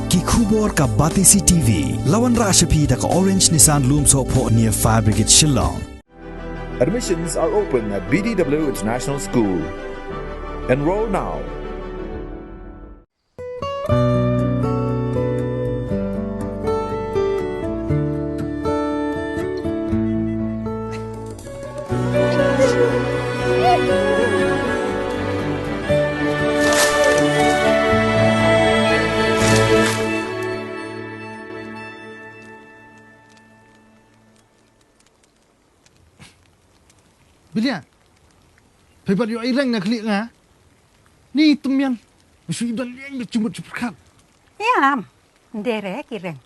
ki khubor ka Batisi TV lawan rashapi da ka Orange Nissan Lumso po near Fire Brigade Shillong. Admissions are open at BDW International School. Enroll now. Bilian, pepat yo ireng nak klik ngah. Ni tumian, mesti dah liang cuma cepat. Ya, ndere kireng.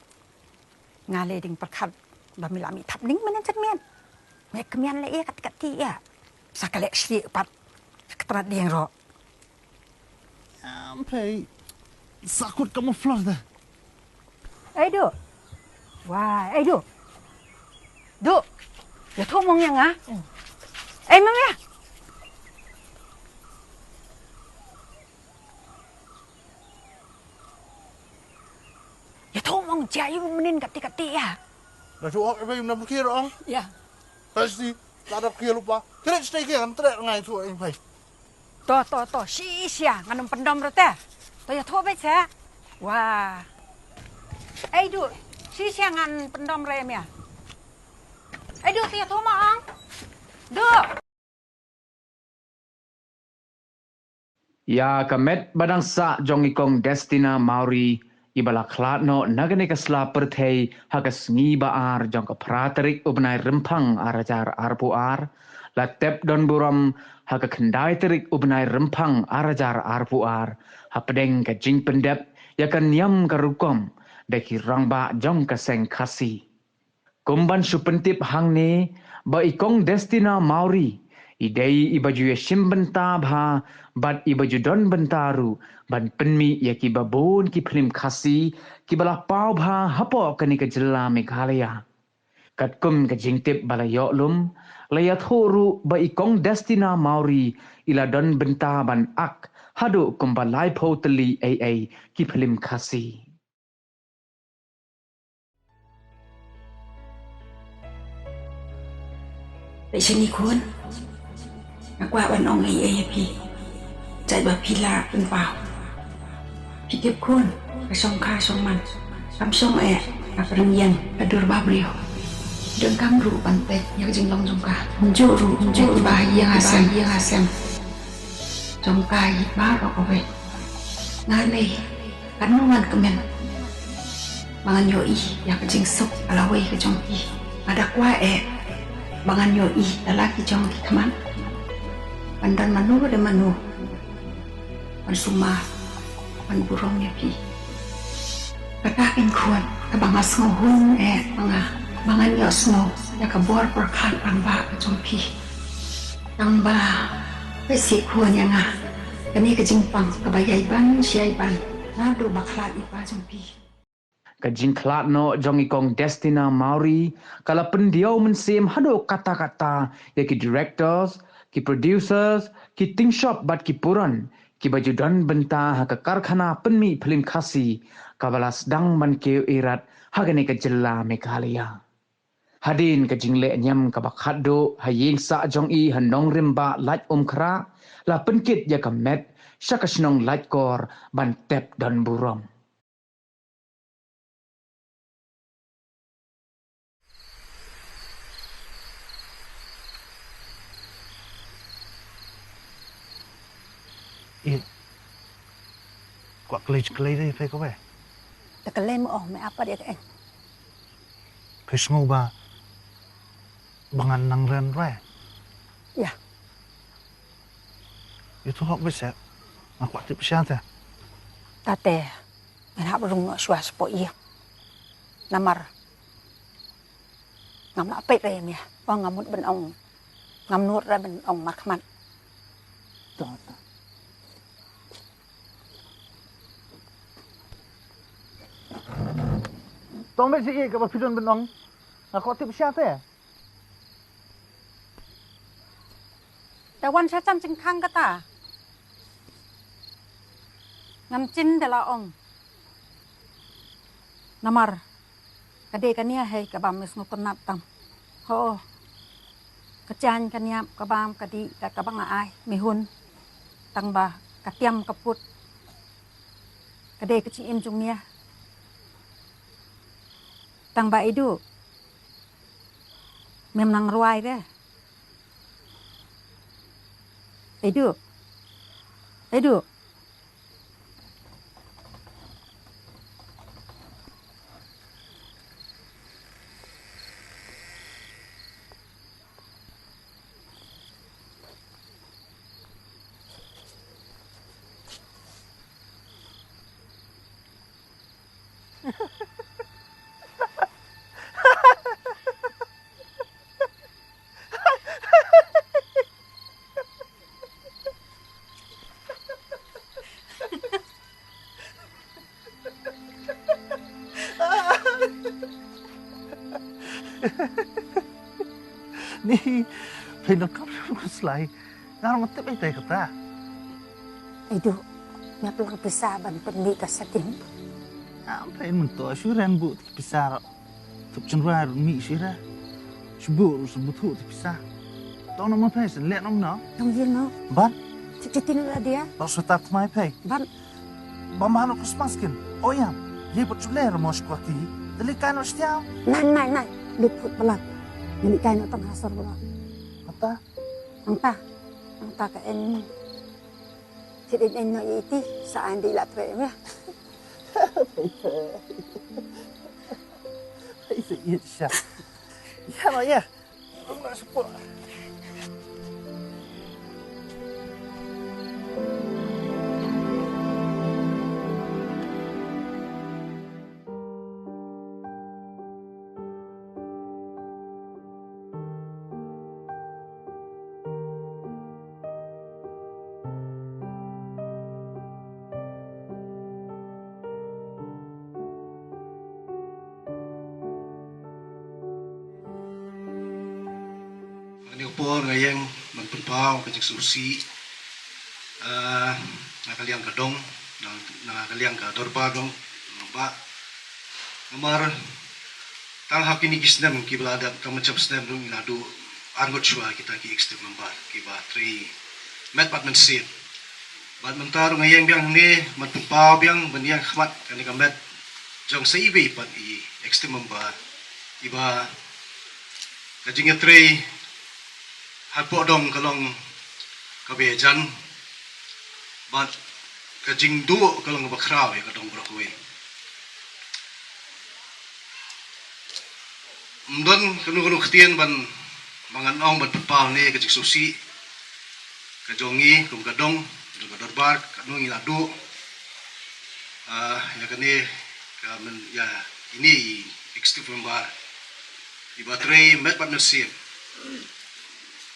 Ngale ding perkat bamilami tap ning menen cermian. Mek kemian le kat ya. Sakale si pat ketrat dieng ro. Sampai sakut kamu flash dah. Do. Wah, do. Do. Ya thu mong yang ah. Mama ya. Ya thu mong jayu menin kati ya. Dah cuak apa yang nak berkira orang? Ya. Pasti tak ada berkira lupa. Kena stay kan terak ngai tu yang baik. To, si sia nganum pendom rete. To ya thu baik saya. Wah. Do, si sia ngan pendom rem ya. Do, ya thu mong. Do. Ya kamet badang sa jong ikong Destina Maori ibala klatno nagane kasla perthei hagas ngi baar jong ka praterik ubnai rempang arajar arpuar la tep don buram haga kendai terik ubnai rempang arajar arpuar hapedeng ka jing pendep yakan yam ka rukom deki rangba jong ka seng khasi kumban supentip hangne ba ikong Destina Maori idei ibaju ya shimbenta bha bat ibaju don bentaru ban penmi ya ki babon ki phlim khasi ki bala pau bha hapo kani ka jilla Meghalaya katkum ka jingtip bala yoklum laya thoru ba ikong Destina Maori ila don benta ban ak hadu kumba lai photeli ai ki phlim khasi Vậy sini kun, aku awan ong ai pi, chạy bờ pi la bên vào, pi tiếp kun, cái song kha song man, cam song apa rengian, adur babrio, dan kam ru pantai, yang jenglong jongka, unjuk bahagia ngasem, jongka ibar oke, ngale, kanungan kemen, mangan yoi, yang jeng sok alawai ke jongki, ada kuah bangan yoi lalaki jong ki kaman pandan manu de manu pan suma pan burong ya pi kata ken kuan ka bangas ngohun bangan yo snow ya ka bor perkan pamba ka jong pi tamba pe si kuan yang kani ka jingpang ka bayai ban siai ban nadu baklat ipa jong pi Kajing klat no jong ikong Destina Maori kala pendiau mensim hado kata-kata ya ki directors, ki producers, ki ting shop bat ki puran, ki baju don benta ha ka karkhana penmi phlim khasi kabalas dang man ke irat hagane ka jilla Meghalaya. Hadin kajing le nyam ka bakhado haying sa jong i hanong rimba laj khra la penkit ya ka met syakasnong laj kor ban tep don burom. Kuat kelej deh, pe kau pe. Tak kelem me apa dia kan? Pesmu ba, bangan nang ren re. Ya. Itu hok besar, aku tip siapa? Tate, menhap rung suas po iya. Namar. Ngam nak pe re ya. Oh ngamut ben ong. Ngam nur ra ben ong makmat. Tak. Tombe si ke ba pidon benong. Aku tip siapa? Tawan saya cam cengkang kata. Ngam cin de la ong. Namar. Kade kania hei kabam mis ngukunap tam. Ho. Kecan kania kabam kadi kabang ai mihun. Tang ba katiam kaput. Kade kecim jungnya. Tang ba idu. Mem nang ruai deh. Idu. Idu. Ni pinakap ko slay. Ngarang matip ay tayo kata. Idu. Nya pelang pisaban pendi kasatin. Apa yang mentok syuran bu pisah. Tup cenrar mi syira. Syubur sebut hu pisah. Tahu nama pesen lihat nama. Tong yino. Ban, Citin lah dia. tahu setat mai pay. Ban. Bamano kusmaskin. Oh ya, ye pot chuler mos kwati. Delikan ostiao. Nai. Liput pelat. Jadi kain utang hasar pelat. Mata. Angta ka en. Tidak en iti saan di latre ya. Itu iya sya. Ya lah ya. Enggak sepul. Ini upor ngayeng magpunpaw kajik susi nakaliang kadong nakaliang ka dorba dong ba ngamar tang hakini gisnem kiblada kamacap snem dong iladu argot chua kita ki ekstem number kiba 3 met batman sit bat mentar ngayeng biang ni magpunpaw biang baniang khmat kani kamet jong saibe pat i ekstem number iba kajing 3 Hapo dong kalong kabejan, bat kajing duo kalong bakraw ya kadong brakwe. Mdon kanu ketian ban mangan ong ban papaw ni kajik susi, kajongi kum kadong darbar kanu ngiladu. Ya kani kamen ya ini ekstifum bar. Iba tray met bat nersim.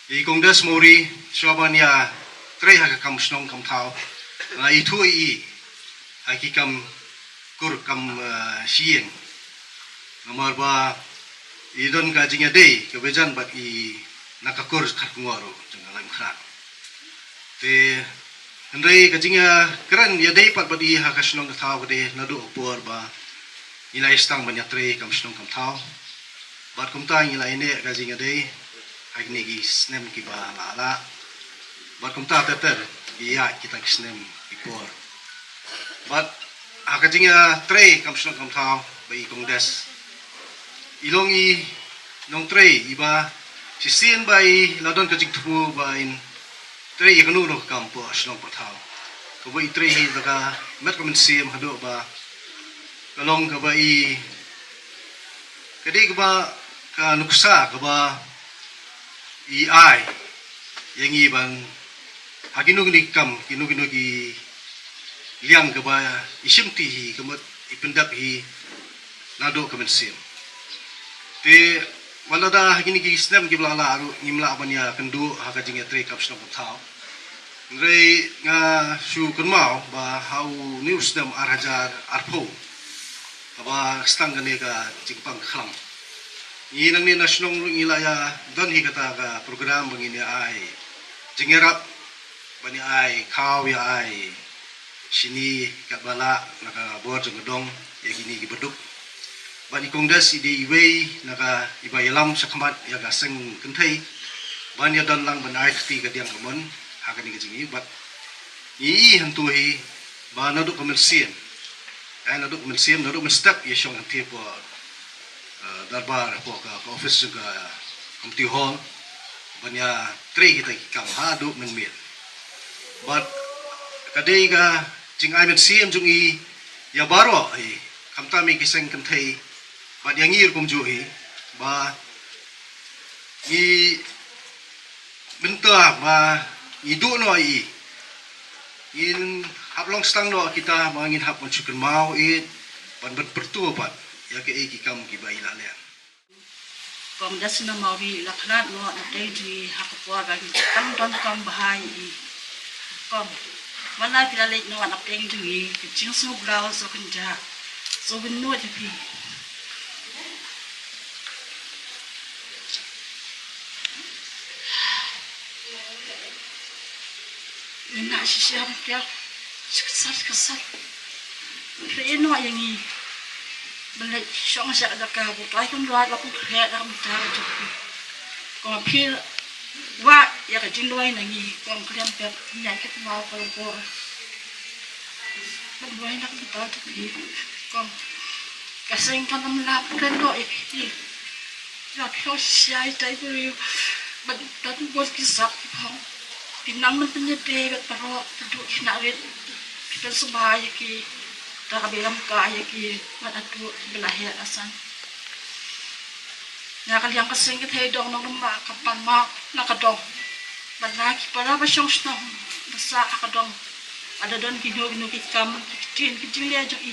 I kongres mori shaban ya trei ha kam snong kam thau na I thu I ha ki kam kur kam sieng namar ba I don ka jinga dei ke bejan ba I nakakur khat ngoro jang laim kha te ndrei ka jinga kran ya dei pat ba I ha ka snong thau de na do por ba ila istang ban ya trei kam snong kam thau ba kum ta ila ine ka jinga dei Agni gi snem ki ba la bat kum ta teter iya kita ki snem ipor bat akajinga trei kam shon kam thau bai kong des ilongi nong trei iba si sien bai ladon kajing thu ba in trei yakanu no kam po shon pa thau ko bai trei hi daga met kom sim hado ba kalong ka bai kadi ka ba ka nuksa ka ba ai yang ibang haginug ni kam kinug ki liang ka ba isim ti hi kamot ipendap hi nado kamensim te wala da hagini ki snam ki blala aru ngimla banya kendu haga jinga tre kap snam thau ngrei nga shu kunmau ba hau news nam arhajar arpo ba stang gane ka jingpang khlam ni nang ni national ngilaya don hi kata ka program bangini ai jingerap bani ai kau ya ai sini kat bala naka bor jengdong ya gini ki beduk But ikongdas ide iway naka iba yalam sakamat ya gaseng kentai ban ya dan lang ban IFT ka diang kamon hakan ni kajingi but i hantuhi ba naduk komersian ay naduk komersian naduk mestap ya syong anti po darbar po ka office ka committee hall ban ya tre kita kam hadu men mit but kadai ka jing ai met siem jung i ya baro ai kamta mi kiseng kentai ba yang ngir kum juhi ba i benta ba i du no i in hablong stang no kita mangin hap mencukan mau i ban berpertu pat ya ke ki kam ki ba ila le Kong Destina Mauri laknat no na di hakapwa ga tam don kam bahai i kong mana pila lek no na teng di jing su blau so kunja so bin no di pi Nak siap dia kesal. Dia no yang ni. Balik syong sak dak ka bu pai kun dua la ku khe dak ta ju. Ko phil wa ya ka jin doi na ni ko kliam pe nya ke ma ko ko. Ban doi nak ta tu pi. Ko ka sing kan nam la ken do i. Ya kho sai tai bu ban ta tu bos ki sak phong. Tinang man punya dekat pero duduk nak red kita sebaya ki tak kabilam kaya ki mat adu belahir asan nak kalian kesing kita dong nong mak kapan mak nak kadong banaki para basyong snong basa akadong ada don gino kita kecil dia jo i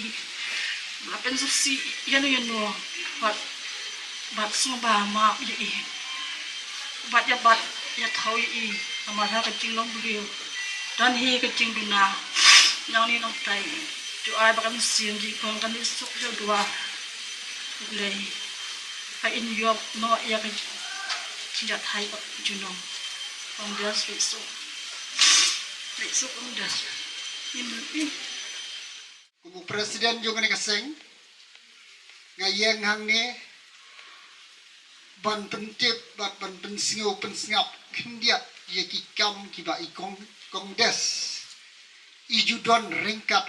lapen susi yano bat semua mak ya i bat ya tahu i amarha kecing long beliau dan hi kecing bina yang ni nong tai tu ai bakal siang di kong kan isuk jo dua lei pa in yok no ya ke cinjat hai pak junong kong das isuk kong das ini kubu presiden juga ni kaseng ngayeng hang ni ban pentip ban pensingo pensingap kendia ye ki kam ki ba i kongdes i judon ringkat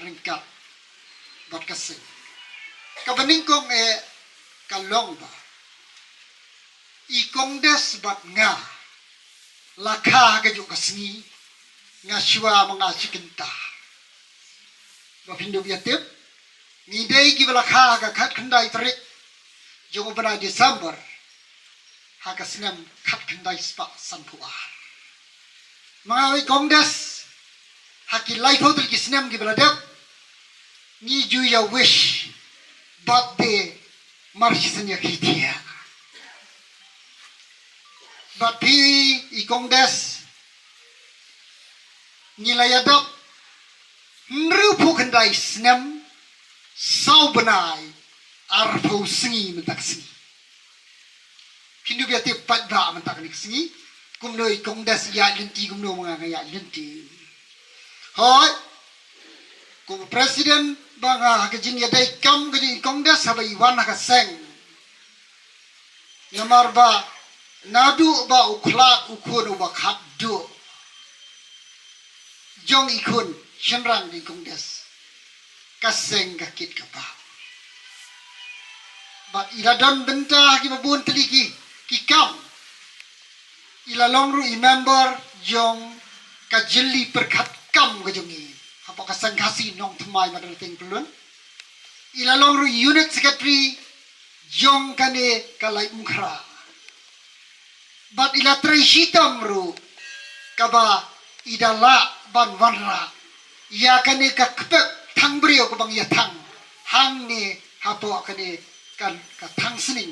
bat kaseng ka bening kong kalong ba i kongdes bat nga lakha ka ju kasengi nga shwa mga chikenta ba pindu biatip ni dei ki lakha ka khat khandai tarik jong bana Desember hakasnem khat khandai spa sanpuar mga kongdes haki life hotel kisnem ki beladap ni juya wish birthday marshisan ya kitia but i kongdes ni layadap nrupu kandai snem sau benai arpo singi mentak singi pindu biati padba mentak ni singi kumno i kongdes ya lenti kumno mga ya lenti hoi kum presiden banga hakajin ya dai kam gadi kongdes habai wan hakaseng namar ba nadu ba uklat ukun ba khaddu jong ikun shenrang di kongdes kaseng kakit kapa ba iladon benta ki babun teliki ki kam ila longru i member jong kajeli perkat kam gajongi apa kasang kasi nong thamai madal ting pelun ila longru unit secretary jong kane kalai mukra bat ila treshitam ru kaba idala ban wanra ya kane ka kpek thangbrio ko bang ya thang hang ne hapo kane kan ka thang sining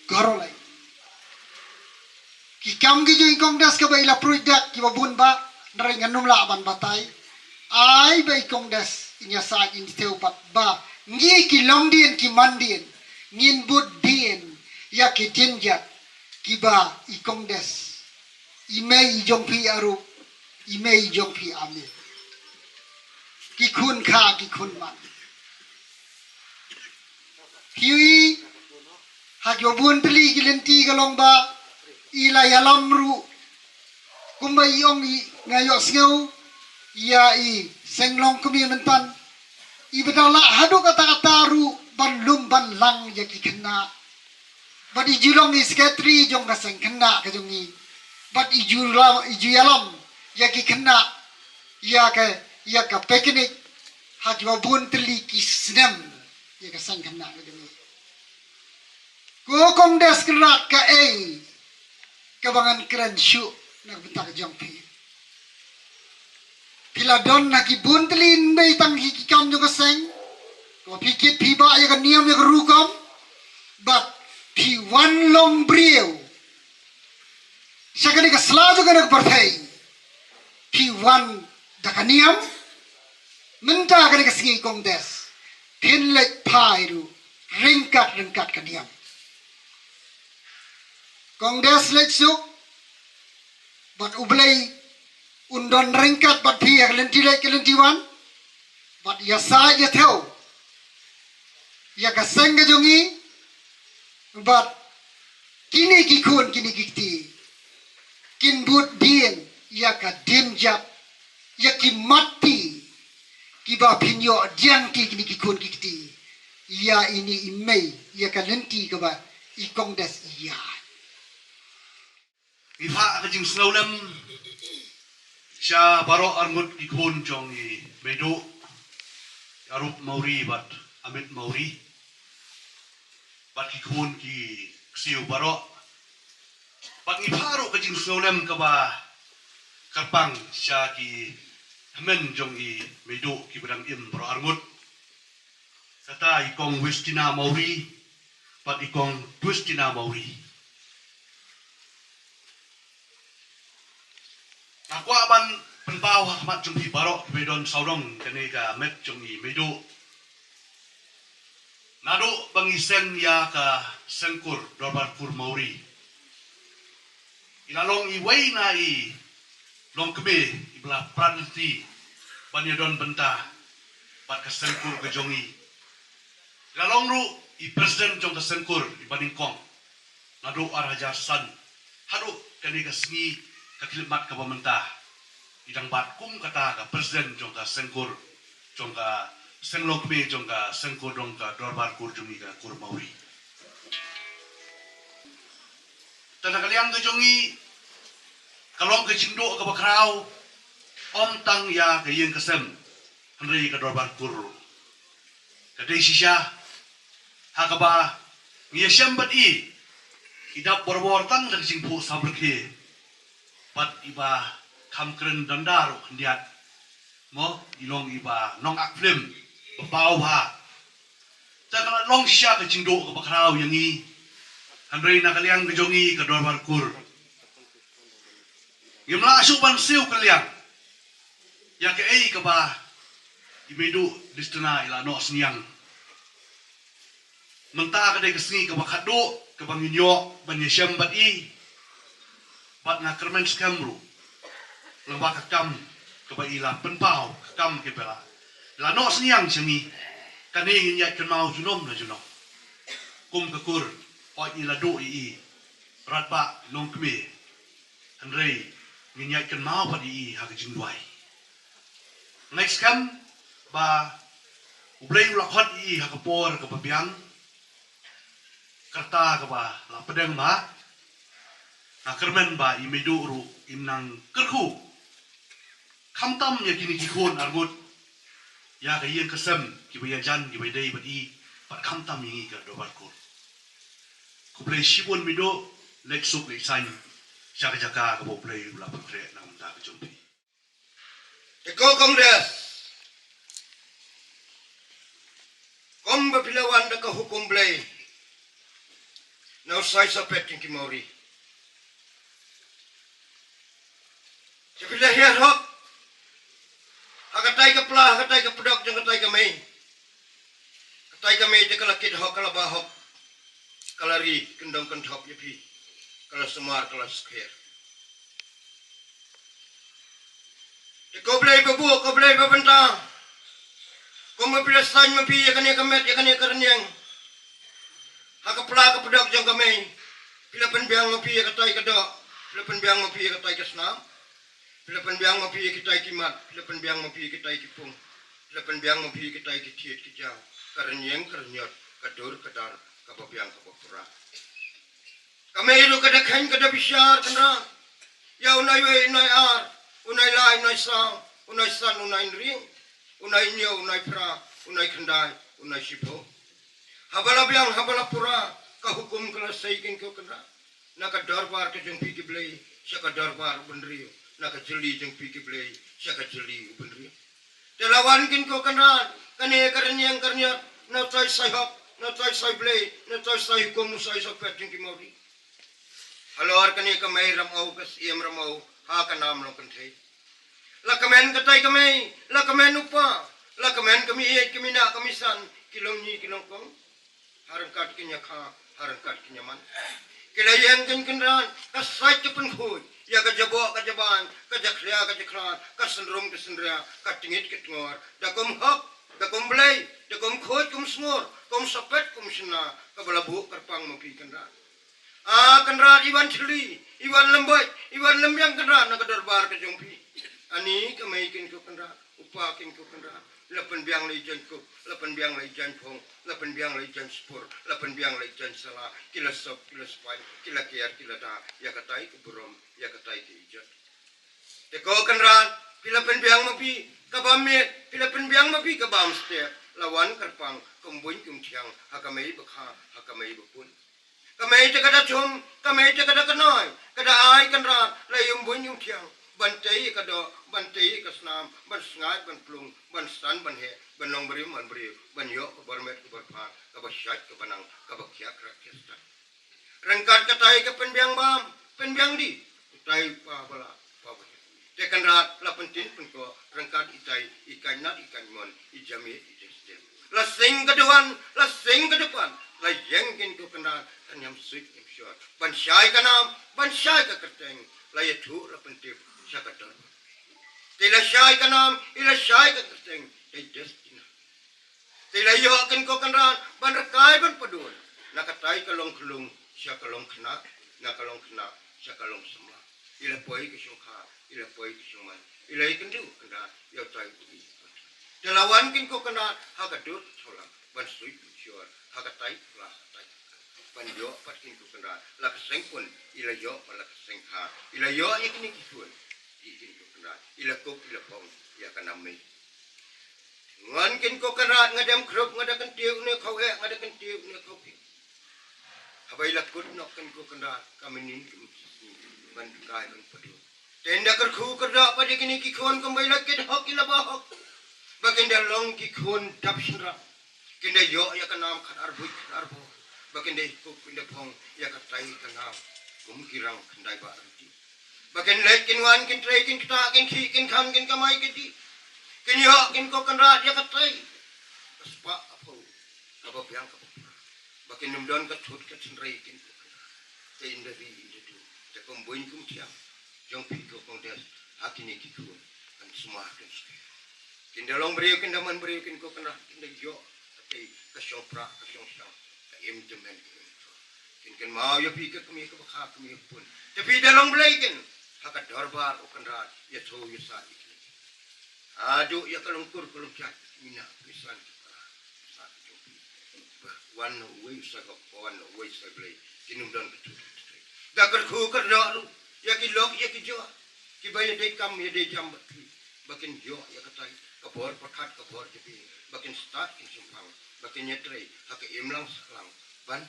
gorolai ki kam gi jo kongdas ka baila pruidak ki babun ba nrai nganum la ban batai ai bai kongdas inya sa in teu bat ba ngi ki longdien ki mandien ngin buddien ya ki tinja ki ba i kongdas imei jong pi aru imei jong pi ame ki kun kha ki kun man hiwi hagyo bun teli gilenti galong ba ila yalam ru kumba iong ngayo sngau ya i senglong kumi mentan i bedala hadu kata-kata ru ban lum ban lang yaki kena bad i julong i sekretari jong ka seng kena ka jongi bad i yalam yaki kena ya ka peknik hagyo bun teli ki snem ya ka seng kena ka jongi ko kongdes kerat ka kabangan keren syuk nak bentak jongpi pila don naki buntelin bay tang hikikam jo kaseng ko pikit piba ya kan niam ya rukam but pi wan long brio sakani ka slajo kan berthai pi wan dakaniam menta kan ka singi kongdes pinlek pairu ringkat kaniam Kongres leksuk bat ublay undon ringkat bat pihak lentilek kelentiwan bat ya sa ya theo ya kaseng jongi bat kini kikun kini kikti kin but din ya ka dimjap ya ki mati ki ba pinyo diang ki kini kikun kikti ya ini imei ya ka lenti ka ba I kongres iya Ifa kajing snowlem siya baro armut ikon jong I bedo arup mauri bat amit mauri bat ikon ki siu baro bat iparo kajing snowlem kaba karpang siya ki men jong I bedo ki bedang im baro armut serta ikong Westina mauri bat ikong Twistina mauri Aku aban penbau hamat jumpi barok bedon saurong kene ka met jungi medu. Nado bangisen ya ka sengkur dorbar kur mauri. Ilalong iway na I long kebe ibla pranti banyadon benta bat ka sengkur ke jongi. Ilalong ru I presiden jong ka sengkur ibanding kong. Nado araja san. Hado kene ka sengi kakilimat ka pemerintah idang bat kum kata ka presiden jong ka sengkur jong ka senglok be jong ka sengkur jong ka dorbar kur jungi ka kur mauri tanah kaliang ke jongi kalong ke cindo ka bakrau om tang ya ke yeng kesem henri ka dorbar kur ka dei sisha hakaba ngia syambat I idap borbor tang dari singpu sabrke bat iba kam keren dandar hendiat mo ilong iba nong akflim bapau ha takala long sya ke cindo ke bakrau yang I handrei na kaliang ke jongi ke dorbar kur ngimla asuban siu kaliang ya ke ke ba imedu distana ila no sniang menta ke de kesni ke bakado ke banginyo banyesyam bat I bat na kermen skamru lembak kam ke baila penpau kam ke bela la no sniang semi kani nginya ke mau junom na junom kum ke kur o ila do I ratba long kme henrei nginya ke mau pa I ha ke jingwai next kam ba ublei ula khot I ha ke por ke pabiang kerta ke ba la pedeng ba na kermen ba imedu ru imnang kerku kamtam ya kini kikon argut ya ke yen kesem ki baya jan ki dei badi pat kamtam yingi ka dobar kur ku play shibon mido leksuk le sain jaka jaka ka bo play ula patre na menta ka jompi Eko Kongres komba pilawan da ka hukum play na usai sapet ki mauri Sepilah hias hok, akatai ke pelah, akatai ke pedok, jangan akatai ke mei. Akatai ke mei dia kelakit hok, kalau bahok, kalari kendong kendhok yepi, kalau semar, kalau sekher. Kau belai bebu, kau belai bebentang. Kau mau pilih selain mempi, ya kan ya kemet, ya kan ya kerenyang. Hakapla kapedak jang kami. Pila penbiang mapi katai kedok. Pila penbiang mapi katai kesnam. Pila penbiang mapi katai kimat. Pila penbiang mapi katai kipung. Pila penbiang mapi katai kitiet kijau. Karenyeng karenyot kadur kadar kababiang kabapura. Kami ilu kada kain kada bisyar kendra. Ya unai we unai ar. Unai lai unai sang. Unai san unai ring. Unai nyo unai pra. Unai kendai. Unai sipo. Habala biang habala pura. Kahukum kelas saikin kau kendra. Naka darbar ke jeng piki belai. Syaka darbar benrio. Naka jeli jeng piki belai. Syaka jeli benrio. Telawan kin kau kendra. Kani karenyang karenyat. Na tay say hop. Na tay say belai. Na tay say hukum musay sa pet jeng kimauri. Halor kani kamay ramau kas iem ramau ha kanam lo kanthai la kamen katai kamay la kamen upa la kamen kami iet kami na kami san kilong ni kilong kong harang kat kinya kha harang kat kinya man kilayen kin kinran kasai kepen khoi ya ka jabo ka jaban ka jakhlia ka jakhran ka sendrom ka sendria ka tingit ka tngor da kom hop da kom blai da kom khoi kom smor kom sapet kom sina ka balabu karpang mapi kinran kendra iwan celi, iwan lembat, iwan lembyang kendra nak darbar ke jongpi. Ani kami kin ko kendra, upa kin ko kendra. Lapan biang lai jan ko, lapan biang lai jan pong, lapan biang lai jan spor, lapan biang lai jan salah. Kila sop, kila spai, kila kiar, kila da. Ya katai ke burom, ya katai ke ijat. Teko kendra, pila pen biang mapi, kabamit, pila pen biang mapi kabam step. Lawan karpang, kumbuin kumtiang, hakamai bakha, hakamai bakun. Kami itu kada cum, kami itu kada kenoi, kada ai kenra, layung bunyung tiang, bantai kada, bantai kesnam, ban sengai, ban plung, ban stan, ban he, ban long beriu, ban yok, bermet, berpan, kabasyat, kabanang, kabakyak, rakyat. Rengkat katai ke penbiang bam, penbiang di, itai pa bala, pa bala. Tekan rat, la pentin penko, rengkat itai, ikan nat, ikan mon, ijami, ijestem. Lasing kedepan, lasing ke depan. La yengkin ko kana kanyam suit im shot ban syai kanam ban syai ka kerteng la yetu la pentip syakatar tila syai kanam ila syai ka kerteng ay destina tila yokin ko kanran ban rakai ban padun nakatai kalong kulung sya kalong khna na kalong khna sya kalong sama ila poi ke syongkha ila poi ke syongman ila ikendu kanda yo tai ku telawan kin ko kana hakadur tholang ban suit sure hakatai lah tai ban yo patkin ku kena la keseng pun ila yo la keseng ha ila yo ikini kisuan ikin ku kena ila kok ila pong ya kana me ngan kin ku kena ngadam krop ngadakan tiu ne khau he ngadakan tiu ne khau pi habai la kut nok kan ku kena kami nin ban kai ban padu tenda kerku kerda pada kini kikon kembali lagi hok ila bahok baginda long kikon dap sindra kinda yo ya kanam kan arbo baginda ko kinda pong ya katai kanam kumkirang kendai ba arti bagen lek kin wan kin tre kin kita kin ki kin kan kin kamai kin di kin yo kin ko kan ra ya katai paspa apo apa biang ka bagen numdon ka thut ka chinrai kin te inda vi inda du te kom boin kum tiang jong pi ko kong des akini ki ko kan semua kan kinda long brio kinda man brio kin ko kan kinda yo kasyong pra, kasyong sang, kaim jemen kin mau ya pi kami ke bakha kami pun tapi dalam belaikin hakat darbar ukanrat ya so ya sa ikli adu ya kalungkur kalung chat mina pisan sa jopi one way sa ko one way sa belai kinum dan betul dakar khu kerja ya ki lok ya ki jo ki bayar dei kam ya dei jam bakin jo ya katai kabor pakat kabor jadi bakin start kin simpang bakin nyetre hak imlang selang ban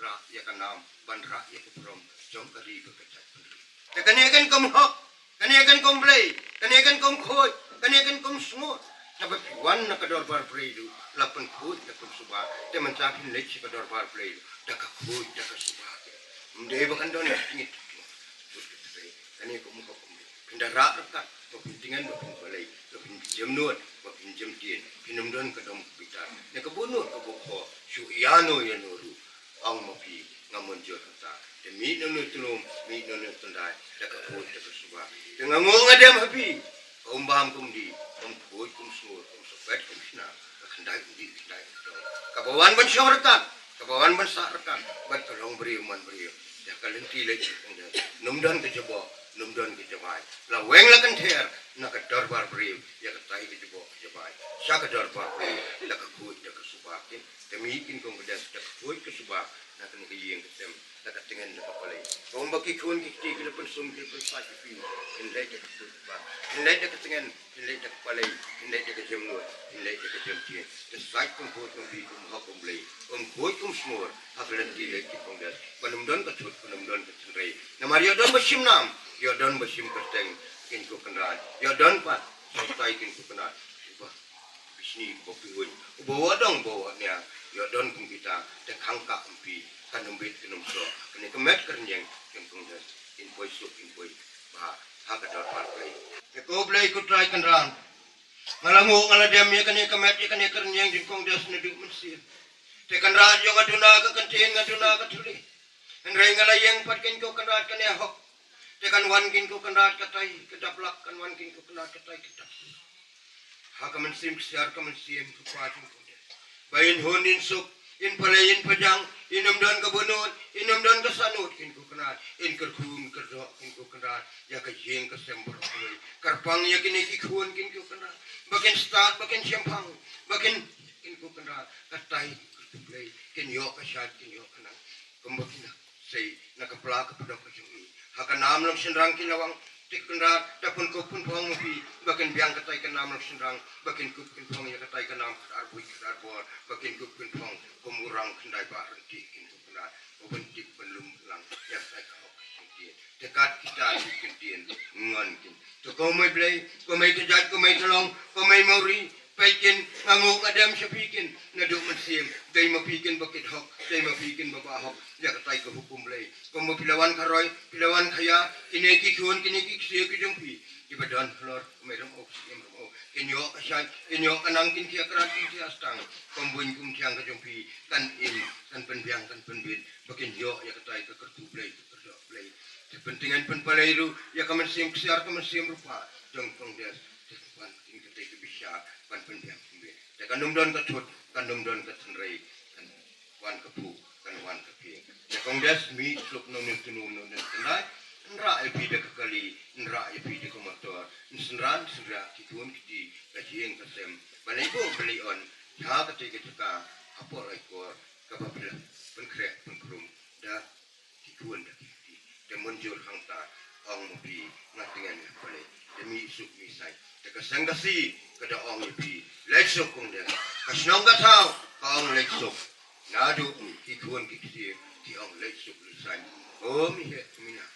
ra ya kanam ban ra ya kuprom jom kari ke kecak pendri te kaniakan kom hok kaniakan kom blai kaniakan kom khoi kaniakan kom smut sabab wan na kador bar preidu lapan khoi na kom suba te mencakin lech kador bar preidu da ka khoi da ka suba mde bakan don ngit kani kom hok pindah ra rekat to pintingan do balai to pinjam nuat pinjam tien pinum don kadom bitar ne kabunut kabukho syu iano ya nuru ang mapi ngamon jot ta de mi no tulum mi no tundai da ka khoi da ka suba de ngangong adem hapi ombam kum di om khoi kum sur kum sepet kum sna ka khandai kum di khandai ka bawan ban syorta Kabawan bensak rekan, bat kalong beriu man beriu. Ya kalenti lagi kongdes. Numdan ke jebo, numdan ke jebai. La weng la kan ter, nak darbar beriu. Ya ketai ke jebo jebai. Syak darbar beriu. La kekut ya kesubakin. Demikin kongdes ya kekut kesubak. Nak kena kiyeng kesem. Tak dengan nak kepalai. Kau bagi kun kita kena pensum kita pensai kepin. Inlay dia kekut bah. Inlay dia ketengan. Inlay dia kepalai. Inlay dia kejem nuat. Inlay dia kejem tian. Kesai kum kut kum bi kum hak kum belai. Kut kum semua. Hak lenti lagi kongdes. Penumdon ketut penumdon ketenrai. Nama dia don bersim nam. Dia don bersim kerteng. Kinku kenal. Dia don pat. Sampai kinku kenal. Ubah. Bisni bopiun. Bawa dong bawa ni. Dia don kum kita. Tek hangka empi. Kanum bit kanum so, kene kemet kernyeng yang kongdes infoi sup infoi bah hak ada partai. Eko blai ku try kenran. Ngalangu ngaladem ya kene kemet ya kene kernyeng di kongdes neduk mesin. Tekan radio ngaduna ke kentin ngaduna ke tuli. Enrai ngalayeng patken ko kenrat kene hok. Tekan wan kin ko kenrat katai kedaplak kan wan kin ko kenrat katai kedap. Hak mensim siar kemensim ku pajung kongdes. Bayin honin sup in palayin pajang inum dan kebunut inum dan kesanut kin ku kenal in kerkun kerdok kin ku kenal ya kejeng kesembur karpang ya kini kikun kin ku kenal bakin start bakin sempang bakin kin ku kenal katai kuplay kin yo kasat kin yo kenal kembakina sei nak pelak kepada kejungi hakan nam lang senrang kin lawang tik kenal dapun kupun pang mupi bakin biang katai kan nam lang senrang bakin kupun pang ya katai kan nam arbui arbor bakin kupun pang pemurang kendai bahan dikin tu kena bentik belum lang ya saya kau kesini dekat kita dikin din ngan kin tu kau mai belai kau mai kejat kau mai tolong kau mai mauri paikin ngamuk adam sepikin naduk mensim dai mapikin bakit hok dai mapikin baba hok ya katai ke hukum belai kau mau pilawan karoi pilawan kaya kini kikun kini kiksi kijumpi ibadan flor mai ram oksigen inyo kasay inyo kanang kin kia kerat kin kia stang pembuin kum tiang kejumpi kan in kan penbiang kan penbit bakin yo ya katai ke kertu play ke kerja play kepentingan penpalai itu ya kemensim kesiar kemensim rupa jong kongdes tekan kin ketai ke bisa kan penbiang penbit tekan numdon ketut kan numdon ketenrai kan wan kepu kan wan keping ya kongdes mi sluk nonin tunum nonin tenai nra epi de kali nra epi de komotor nsenran sendra kikun kiti kajieng kasem balai ko beli on ha ketika kita apa rekor kapabila penkrek penkrum da kikun da kiti de munjur hangta ong mobi ngatingan balai demi suk misai de kasangasi kada ong epi leksok kong de kasnong gatau ong leksok nadu kikun kiti ki ong leksok lisai oh mi he mina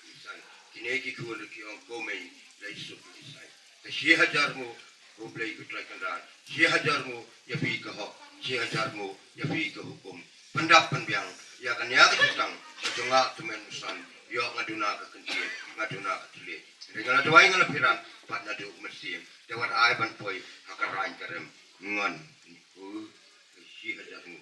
kini kikun ki ong komei leksok lisai ke 6,000 mo rublay ko try kandan 6,000 mo ya fi ka ho 6,000 mo ya fi ka hukum pendak penbiang ya kan ya ketang sejengak temen usan yo ngaduna ka kenci ngaduna ka tile dengan doai ngala piran pat nadu mesim dewat ai ban poi hakarain karem ngon ku 6,000 mo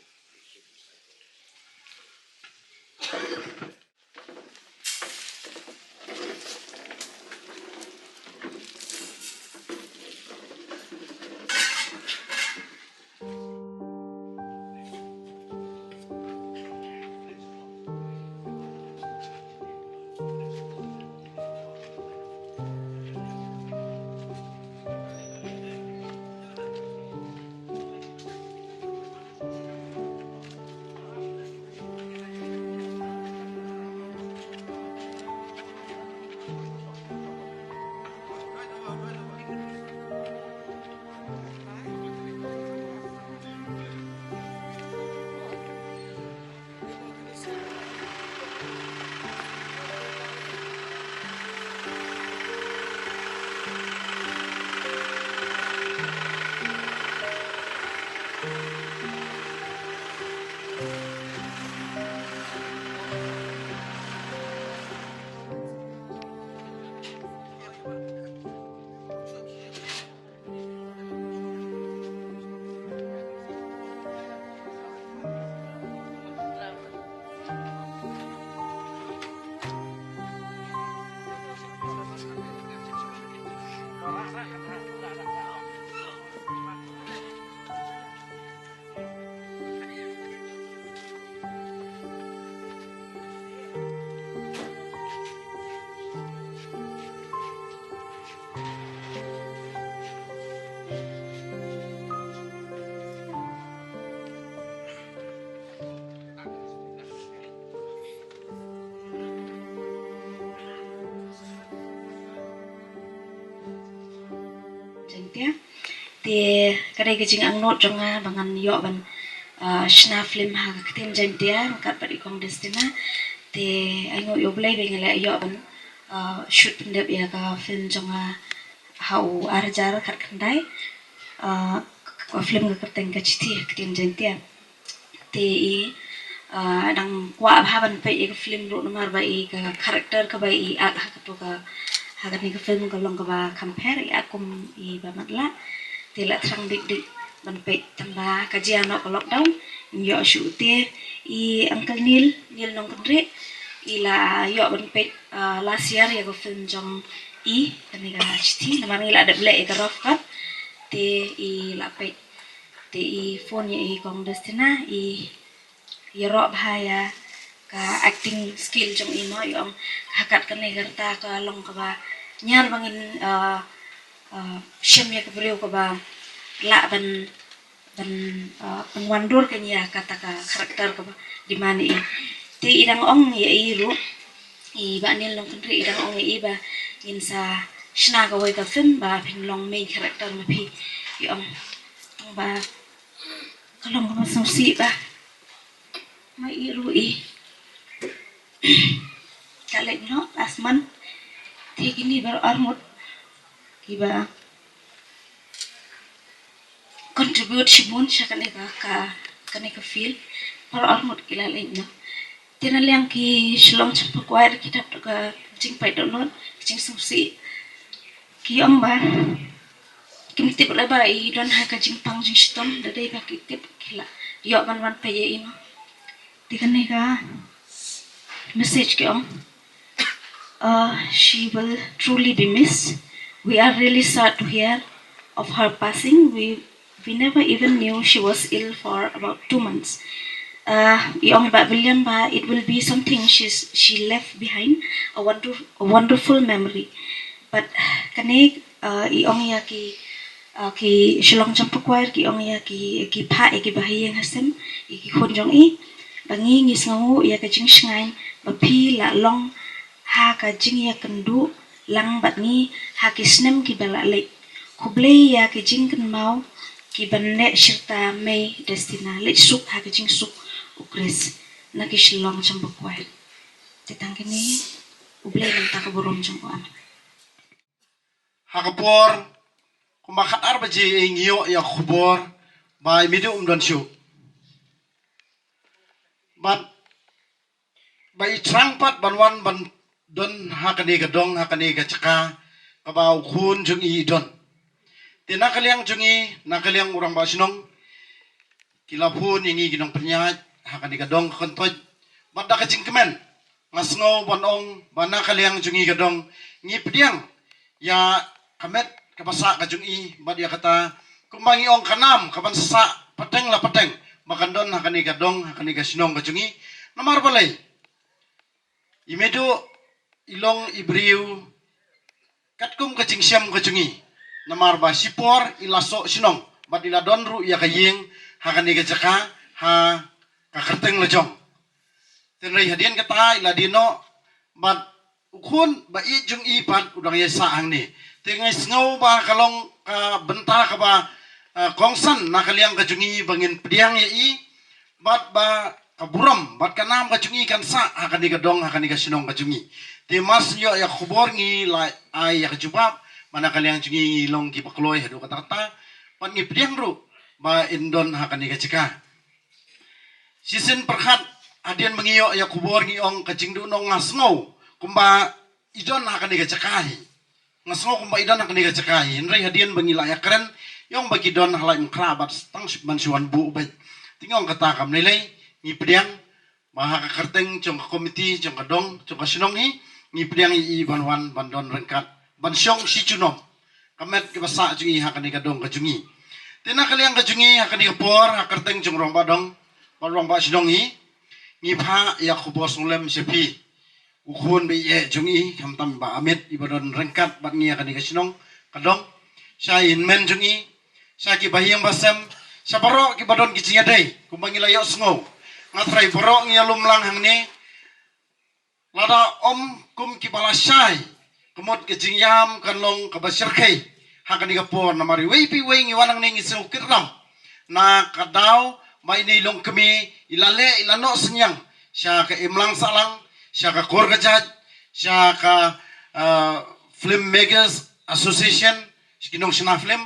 dia thì cái đây cái chính ang nốt trong bằng ăn yo bằng sna film ha cái tin jam dia kat bari kong destina thì anh ngồi play bên lại yo bằng shoot pendep ya ka film trong hau arjar khat khandai film cái teng cái chi cái tin jam dia thì đang qua haban pe cái film ro nomor bai cái karakter ka bai ag ha to ka hagan ni cái film ka long ka ba compare ya kum I ba matla thì lại thằng dik ban pe tamba kajian no ka lockdown yo shu te I uncle Neil nong kendre ila yo ban pe last year ya ko film jong kan ni ka chi na mang ila da ble ka rough cut te la pe te phone ya kong destina ro bahaya ka acting skill jong ino yung hakat kan ni garta ka long ka ba nyar bangin shem ya ka beriu ka ba la ban pengwandur kanya kata ka karakter ka ba di mana ti idang ong ya ru ba nil long kentri idang ong ya ba insa shna ka wai ka film ba pin long main karakter ma pi yung ba kalong ka masang si ba mai irui kalik no last month thì kini baru armut kiba contribute simun sa kaneka kaneka feel baru armut kilalin no tina liang ki shlong champa choir kita ka jing pai download jing susi ki ong ba kim tip la ba I don ha ka jing pang jing stom da dai ba ki tip kila yo ban pe ye ino Tika message ke she will truly be missed. We are really sad to hear of her passing. We never even knew she was ill for about 2 months. Young ba William ba it will be something she left behind a wonderful memory. But kane iong ya ki shalong champa choir ki ong ya ki pa ki bahiyang hasem ki khonjong bangi ngis ngau ya ka jing shngain ba pi la long ha ka jing ya kendu lang bat ni ha ki snem ki bala le kuble ya ki jing kan mau ki banne shirta mei destina le suk ha ki jing suk ukres na ki shlong chamba kwai tetang kini uble nang ta ka borom jong ko an Hakapor kumakat arba ji ingyo ya khubor ba imidu don shu but by trangpat banwan ban don hakani ka dong hakani ka chaka kabaw khun jung I don tinakaliang jungi nakaliang urang basinong kilapun ingi ginong penyat hakani ka dong kontoj banda ka jingkemen ngasngo banong banakaliang jungi ka dong ngi pediang ya kamet kapasa ka jungi badia kata kumbangi ong kanam kaban sa pateng la pateng makandon hakani ka dong hakani ka sinong ka jungi namar balay imedo ilong ibriu katkum ka jingsyam ka jungi namar ba sipor ilaso sinong badila don ru ya kayeng hakani ka jaka ha ka kerteng lejong tenrai hadian kata ila dino bad ukun ba I jungi pat udang ya saang ni tengai sngau ba kalong benta ka ba kongsan nakaliang kajungi bangin pediang I bat ba kaburam bat kanam kajungi kan sa akan dong akan sinong kajungi te mas yo ya khubor ngi la ai ya kajubab mana kaliang jungi long ki pakloi hadu kata pan ngi pediang ru ba indon akan dikacika sisin perkhat adian mengiyo ya khubor ngi ong kajingdu nong ngasngau kumba idon akan dikacakai ngasngau kumba idon akan dikacakai nrai hadian bangila ya keren Yung bagi don halai mkrabat tang bansuan bu bai tingong kata kam nilai ni pediang maha ka kerteng jong ka komiti jong ka dong jong ka sinong ni pediang I banwan bandon rengkat bansyong si junom kamet ke basa jungi hakani ka dong ka jungi tina kaliang ka jungi hakani ka por ha kerteng jong rong badong rong ba sinong ni pha ya khubos ngulem sepi ukun bi ye jungi kamtam ba amit ibadon rengkat bat ngi hakani ka sinong ka dong sain men jungi Saki bahiyang basem sa baro ki badon kicinga day kumbangi layo sngo ngatray baro ngi alum lang hang ni lada om kum ki balasay kumot ki jingyam kanlong kabasir kay hakan ni kapor na mari way pi way ngiwanang ning isang kiram na kadaw may nilong kami ilale ilano senyang siya ka imlang salang siya ka korgajad siya ka filmmakers association kinong sina film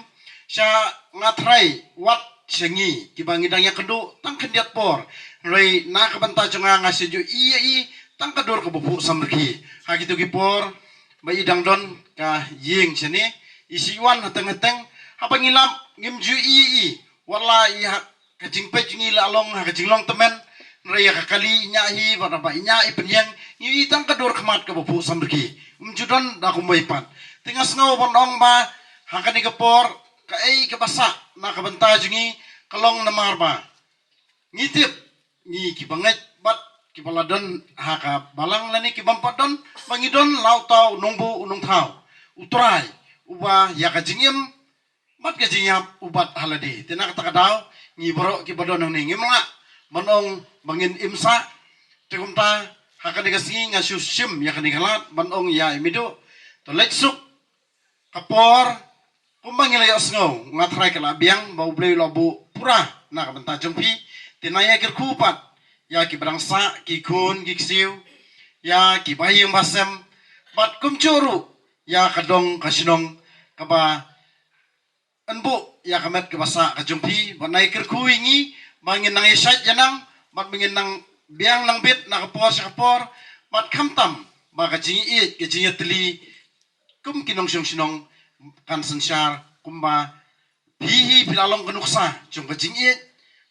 siya ngatray wat sengi kibangidang ya kedu tang kendiat por rei na kabanta jonga nga seju i tang kador ko bupu samrki ha gitu gipor bai idang don ka ying sini isiwan hateng-hateng apa ngilap ngimju i wala i kajing pe ngila along ha kajing long temen rei ka kali nyahi baraba nya i penyang i tang kador kemat ka bupu samrki umjudon da kumaipan tingas ngau bonong ba hakani gepor ka ei kabasa na kabanta jungi kalong na marba ngitip ni kibanget bat kibaladon haka balang lani kibampadon mangidon lautau nungbu unung tau utrai uba ya kajingim bat kajinyap ubat haladi tina kata kadau ngibro kibadon ni ngimla manong bangin imsa tekumta hakani kasingi ngasusim ya kanikalat manong ya imido to letsuk kapor kumbangilay osngo ngatray kalabiang bau blay labu pura na kabanta jumpi tinaya kirkupat ya ki berangsa ki kun ki ksiu ya ki bayang basem bat kumcuru ya kadong kasinong kaba enbu ya kamet kebasa kajumpi banai kirkuingi bangin nang isat janang bat bangin nang biang nang bit na kapor bat kamtam ba kajingi teli kum kinong sinong kan sensyar kumba hihi pilalong kenuksa cung kajing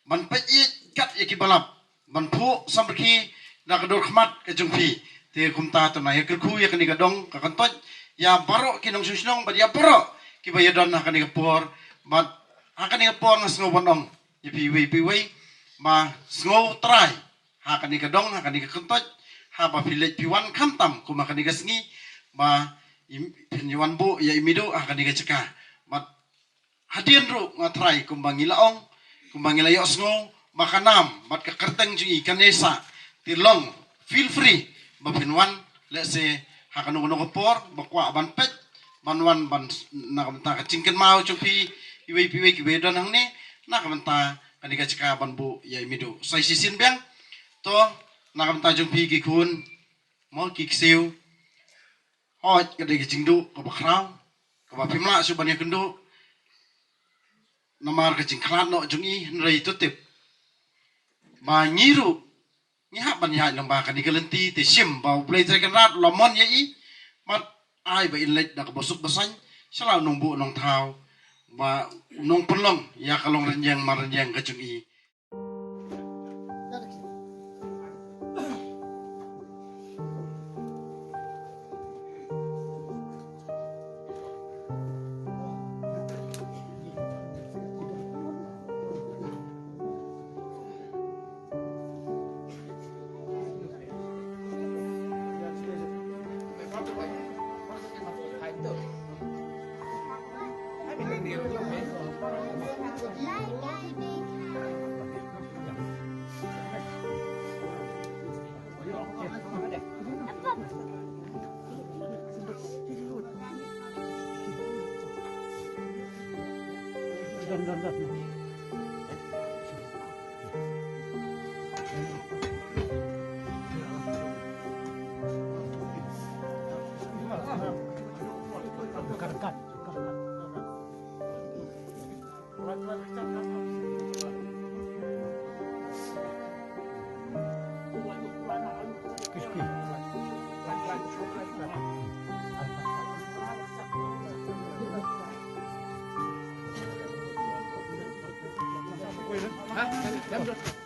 man pejit kat ya kibalap man pu samrki na kador khmat ke jungpi te kumta to na ya kerku ya kani kadong ka kantot ya baro kinong sinong ba ya baro kibayadon na kani kapor mat akani kapor ngas ngobonong ya piwi ma sngo try ha kani kadong ha kani kantot ha ba pilet piwan kamtam kuma kani gasngi ma Penyuan bu ya imido akan digaceka mat hadian ru ngatrai kumbang ilaong kumbang ilayos ngo makanam mat kekerteng jungi kanesa tilong feel free bapinwan let's say hakan nunggu por bakwa ban pet banwan ban nakamta kacingken mau cupi iwei kiwe don hang ni nakamta kan digaceka ban bu ya imido sai sisin bang to nakamta jumpi gikun mau kiksiu hot kadai kecingdu ke bakrau ke bapimla subanya kendu namar kecing klan no jungi nrai tutip ba nyiru nyiha ban ya lamba kan dikelenti te sim bau play trekan rat lomon ya i mat ai ba inlet dak bosuk besang salau nungbu nong thau ba nong pelong ya kalong renjang marenjang ke jungi Hah?